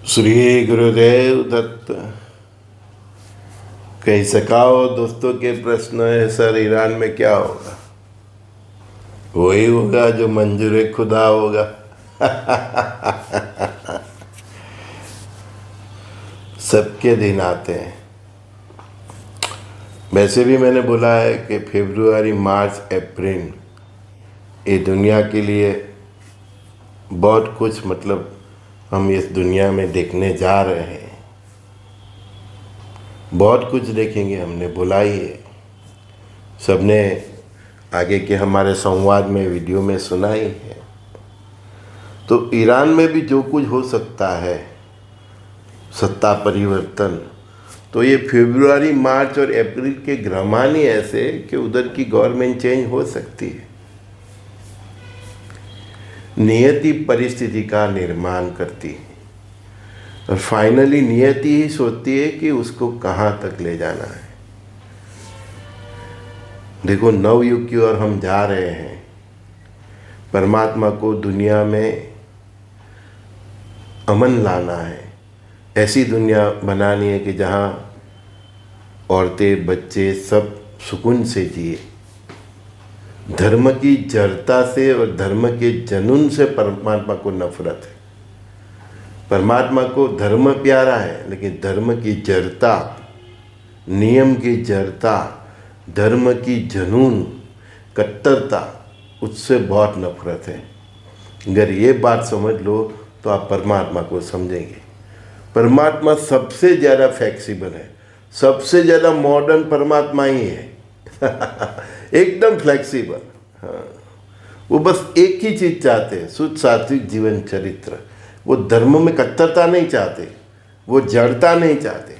श्री गुरुदेव दत्त। कह सकाओ दोस्तों के प्रश्न है, सर ईरान में क्या होगा? वही होगा जो मंजूर खुदा होगा। सबके दिन आते हैं। वैसे भी मैंने बोला है कि फरवरी, मार्च, अप्रैल ये दुनिया के लिए बहुत कुछ हम इस दुनिया में देखने जा रहे हैं। बहुत कुछ देखेंगे, हमने बोला ही है। सबने आगे के हमारे संवाद में, वीडियो में सुना ही है। तो ईरान में भी जो कुछ हो सकता है, सत्ता परिवर्तन, तो ये फरवरी, मार्च और अप्रैल के ग्रहमान ही ऐसे कि उधर की गवर्नमेंट चेंज हो सकती है। नियति परिस्थिति का निर्माण करती है और फाइनली नियति ही सोचती है कि उसको कहाँ तक ले जाना है। देखो, नवयुग की ओर हम जा रहे हैं। परमात्मा को दुनिया में अमन लाना है। ऐसी दुनिया बनानी है कि जहाँ औरतें, बच्चे सब सुकून से जिए। धर्म की जड़ता से और धर्म के जुनून से परमात्मा को नफरत है। परमात्मा को धर्म प्यारा है, लेकिन धर्म की जड़ता, नियम की जड़ता, धर्म की जुनून, कट्टरता, उससे बहुत नफरत है। अगर ये बात समझ लो तो आप परमात्मा को समझेंगे। परमात्मा सबसे ज़्यादा फ्लेक्सिबल है, सबसे ज़्यादा मॉडर्न परमात्मा ही है। एकदम फ्लेक्सिबल। हाँ, वो बस एक ही चीज़ चाहते हैं, शुद्ध सात्विक जीवन चरित्र। वो धर्म में कट्टरता नहीं चाहते, वो जड़ता नहीं चाहते।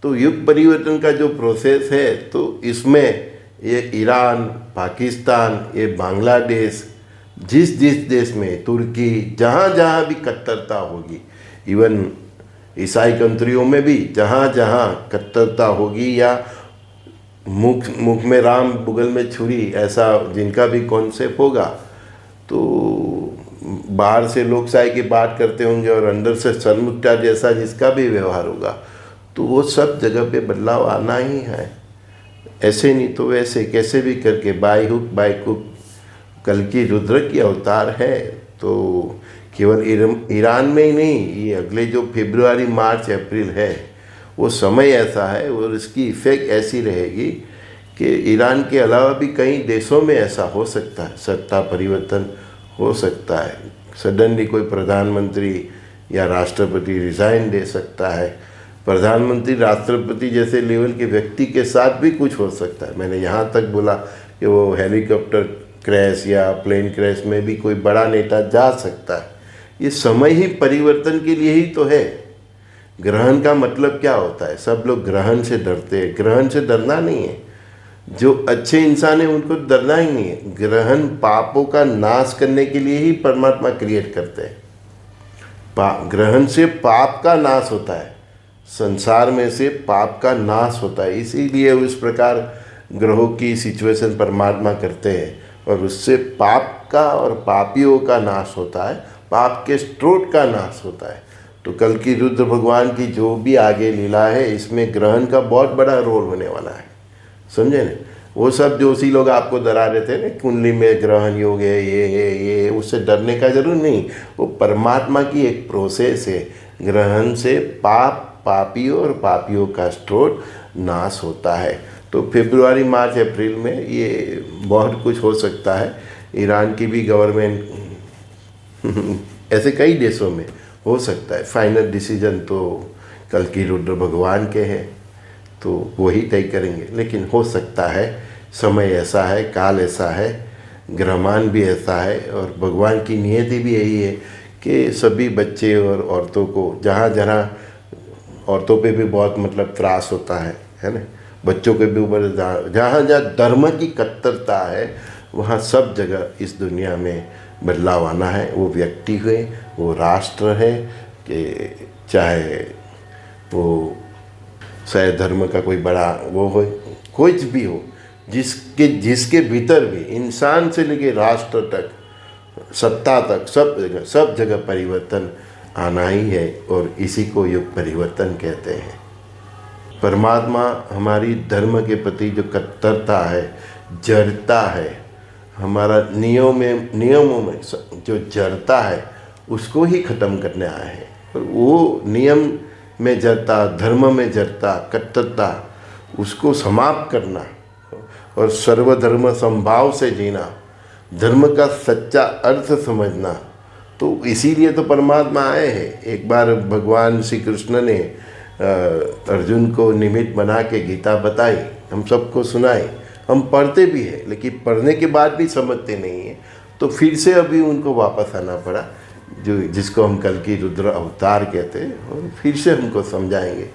तो युग परिवर्तन का जो प्रोसेस है, तो इसमें ये ईरान, पाकिस्तान, ये बांग्लादेश, जिस देश में, तुर्की, जहाँ जहाँ भी कट्टरता होगी, इवन ईसाई कंट्रियों में भी जहाँ जहाँ कट्टरता होगी, या मुख में राम बुगल में छुरी, ऐसा जिनका भी कॉन्सेप्ट होगा, तो बाहर से लोकशाही की बात करते होंगे और अंदर से सरमुट्टा जैसा जिसका भी व्यवहार होगा, तो वो सब जगह पे बदलाव आना ही है। ऐसे नहीं तो वैसे, कैसे भी करके, बाई हुक बाई कुक, कल की रुद्र की अवतार है। तो केवल ईरान में ही नहीं, ये अगले जो फरवरी, मार्च, अप्रैल है, वो समय ऐसा है और इसकी इफ़ेक्ट ऐसी रहेगी कि ईरान के अलावा भी कई देशों में ऐसा हो सकता है, सत्ता परिवर्तन हो सकता है। सडनली कोई प्रधानमंत्री या राष्ट्रपति रिज़ाइन दे सकता है। प्रधानमंत्री, राष्ट्रपति जैसे लेवल के व्यक्ति के साथ भी कुछ हो सकता है। मैंने यहाँ तक बोला कि वो हेलीकॉप्टर क्रैश या प्लेन क्रैश में भी कोई बड़ा नेता जा सकता है। ये समय ही परिवर्तन के लिए ही तो है। ग्रहण का मतलब क्या होता है? सब लोग ग्रहण से डरते हैं। ग्रहण से डरना नहीं है। जो अच्छे इंसान है उनको डरना ही नहीं है। ग्रहण पापों का नाश करने के लिए ही परमात्मा क्रिएट करते हैं। ग्रहण से पाप का नाश होता है, संसार में से पाप का नाश होता है। इसीलिए उस प्रकार ग्रहों की सिचुएशन परमात्मा करते हैं और उससे पाप का और पापियों का नाश होता है, पाप के स्रोत का नाश होता है। तो कल की रुद्र भगवान की जो भी आगे लीला है, इसमें ग्रहण का बहुत बड़ा रोल होने वाला है। समझे ना? वो सब जोशी लोग आपको डरा रहे थे ना, कुंडली में ग्रहण योग है, ये उससे डरने का जरूर नहीं। वो परमात्मा की एक प्रोसेस है। ग्रहण से पापियों और पापियों का स्रोत नाश होता है। तो फरवरी, मार्च, अप्रैल में ये बहुत कुछ हो सकता है। ईरान की भी गवर्नमेंट ऐसे कई देशों में हो सकता है। फाइनल डिसीजन तो कल की रुद्र भगवान के हैं, तो वही तय करेंगे। लेकिन हो सकता है, समय ऐसा है, काल ऐसा है, ग्रहमान भी ऐसा है और भगवान की नियति भी यही है कि सभी बच्चे और औरतों को, जहाँ जहाँ औरतों पे भी बहुत त्रास होता है ना, बच्चों के भी ऊपर, जहाँ जहाँ धर्म की कट्टरता है, वहाँ सब जगह इस दुनिया में बदलाव आना है। वो व्यक्ति हुए, वो राष्ट्र है, कि चाहे वो शायद धर्म का कोई बड़ा वो हो, कुछ भी हो, जिसके भीतर भी इंसान से लेके राष्ट्र तक, सत्ता तक, सब जगह परिवर्तन आना ही है और इसी को युग परिवर्तन कहते हैं। परमात्मा हमारी धर्म के प्रति जो कट्टरता है, जड़ता है, हमारा नियमों में जो जड़ता है उसको ही ख़त्म करने आए हैं। और वो नियम में जड़ता, धर्म में जड़ता, कट्टरता, उसको समाप्त करना और सर्वधर्म समभाव से जीना, धर्म का सच्चा अर्थ समझना। तो इसीलिए तो परमात्मा आए हैं। एक बार भगवान श्री कृष्ण ने अर्जुन को निमित्त बना के गीता बताई, हम सबको सुनाई, हम पढ़ते भी हैं, लेकिन पढ़ने के बाद भी समझते नहीं हैं। तो फिर से अभी उनको वापस आना पड़ा, जिसको हम कल की रुद्र अवतार कहते हैं, और फिर से हमको समझाएंगे।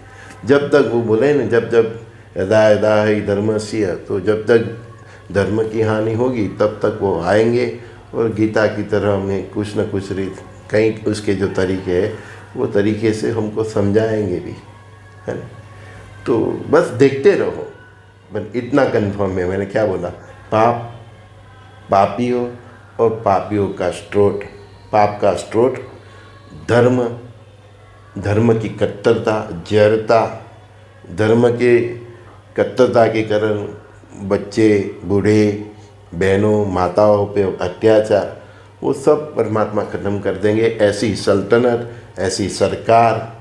जब तक वो बोले न, जब यदा यदा ही धर्मस्य, तो जब तक धर्म की हानि होगी तब तक वो आएंगे और गीता की तरह हमें कुछ न कुछ रीत, कई उसके जो तरीके हैं वो तरीके से हमको समझाएंगे भी, है ना। तो बस देखते रहो। बस इतना कंफर्म है, मैंने क्या बोला, पापियों और पापियों का स्रोत, पाप का स्रोत धर्म की कट्टरता, जड़ता, धर्म के कट्टरता के कारण बच्चे, बूढ़े, बहनों, माताओं पे अत्याचार, वो सब परमात्मा ख़त्म कर देंगे। ऐसी सल्तनत, ऐसी सरकार,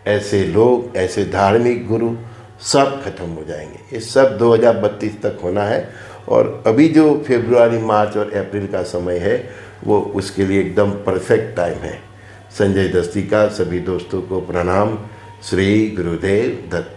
ऐसे लोग, ऐसे धार्मिक गुरु सब खत्म हो जाएंगे। ये सब 2032 तक होना है। और अभी जो फरवरी, मार्च और अप्रैल का समय है वो उसके लिए एकदम परफेक्ट टाइम है। संजय दस्ती का सभी दोस्तों को प्रणाम। श्री गुरुदेव दत्त।